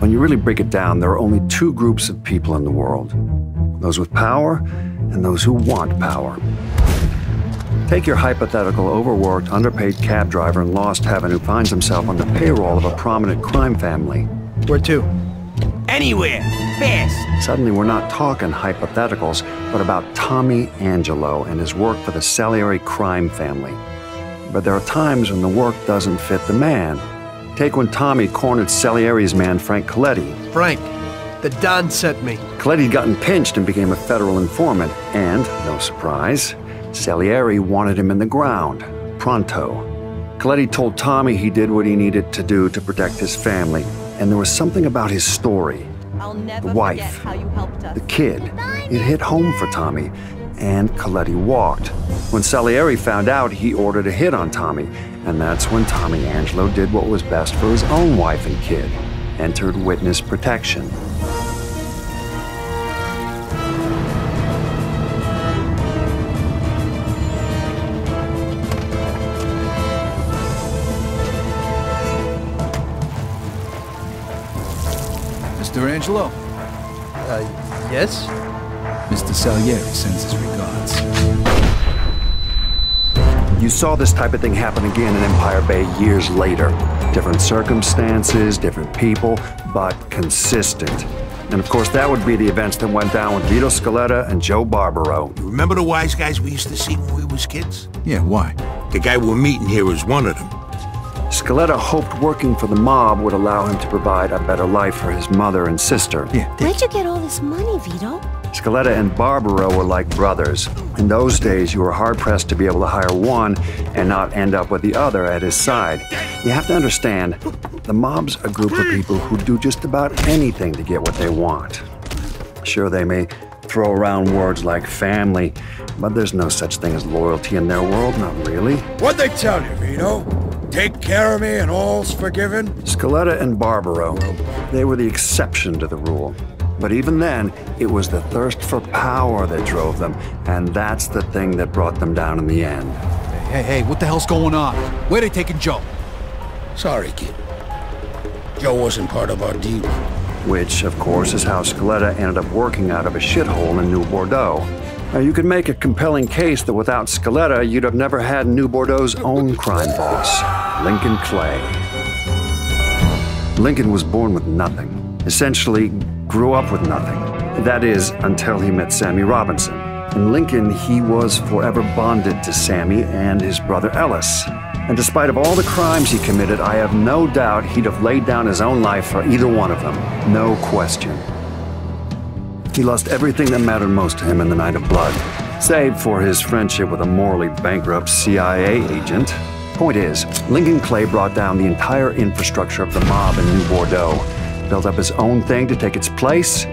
When you really break it down, there are only two groups of people in the world. Those with power and those who want power. Take your hypothetical overworked, underpaid cab driver in Lost Heaven who finds himself on the payroll of a prominent crime family. Where to? Anywhere. Fast. Suddenly, we're not talking hypotheticals, but about Tommy Angelo and his work for the Salieri crime family. But there are times when the work doesn't fit the man. Take when Tommy cornered Salieri's man, Frank Coletti. Frank, the Don sent me. Coletti'd gotten pinched and became a federal informant, and, no surprise, Salieri wanted him in the ground, pronto. Coletti told Tommy he did what he needed to do to protect his family, and there was something about his story. The wife, the kid. It hit home for Tommy, and Coletti walked. When Salieri found out, he ordered a hit on Tommy, and that's when Tommy Angelo did what was best for his own wife and kid, entered witness protection. Mr. Angelo? Yes? Mr. Salieri sends his regards. You saw this type of thing happen again in Empire Bay years later. Different circumstances, different people, but consistent. And of course, that would be the events that went down with Vito Scaletta and Joe Barbaro. You remember the wise guys we used to see when we was kids? Yeah, why? The guy we're meeting here was one of them. Scaletta hoped working for the mob would allow him to provide a better life for his mother and sister. Yeah. Where'd you get all this money, Vito? Scaletta and Barbaro were like brothers. In those days, you were hard-pressed to be able to hire one and not end up with the other at his side. You have to understand, the mob's a group of people who do just about anything to get what they want. Sure, they may throw around words like family, but there's no such thing as loyalty in their world, not really. What'd they tell you, Vito? Take care of me and all's forgiven? Scaletta and Barbaro, they were the exception to the rule. But even then, it was the thirst for power that drove them, and that's the thing that brought them down in the end. Hey, what the hell's going on? Where they taking Joe? Sorry, kid. Joe wasn't part of our deal. Which, of course, is how Scaletta ended up working out of a shithole in New Bordeaux. Now, you could make a compelling case that without Scaletta, you'd have never had New Bordeaux's own crime boss, Lincoln Clay. Lincoln was born with nothing. Essentially, grew up with nothing. That is, until he met Sammy Robinson. In Lincoln, he was forever bonded to Sammy and his brother Ellis. And despite of all the crimes he committed, I have no doubt he'd have laid down his own life for either one of them. No question. He lost everything that mattered most to him in the Night of Blood, save for his friendship with a morally bankrupt CIA agent. Point is, Lincoln Clay brought down the entire infrastructure of the mob in New Bordeaux, built up his own thing to take its place.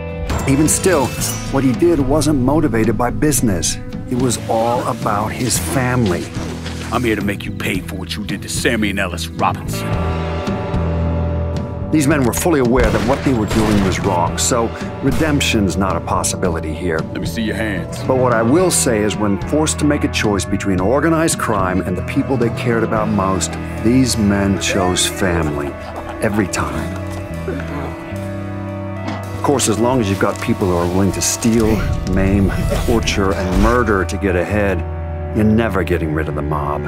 Even still, what he did wasn't motivated by business. It was all about his family. I'm here to make you pay for what you did to Sammy and Ellis Robinson. These men were fully aware that what they were doing was wrong, so redemption's not a possibility here. Let me see your hands. But what I will say is when forced to make a choice between organized crime and the people they cared about most, these men chose family. Every time. Of course, as long as you've got people who are willing to steal, maim, torture, and murder to get ahead, you're never getting rid of the mob.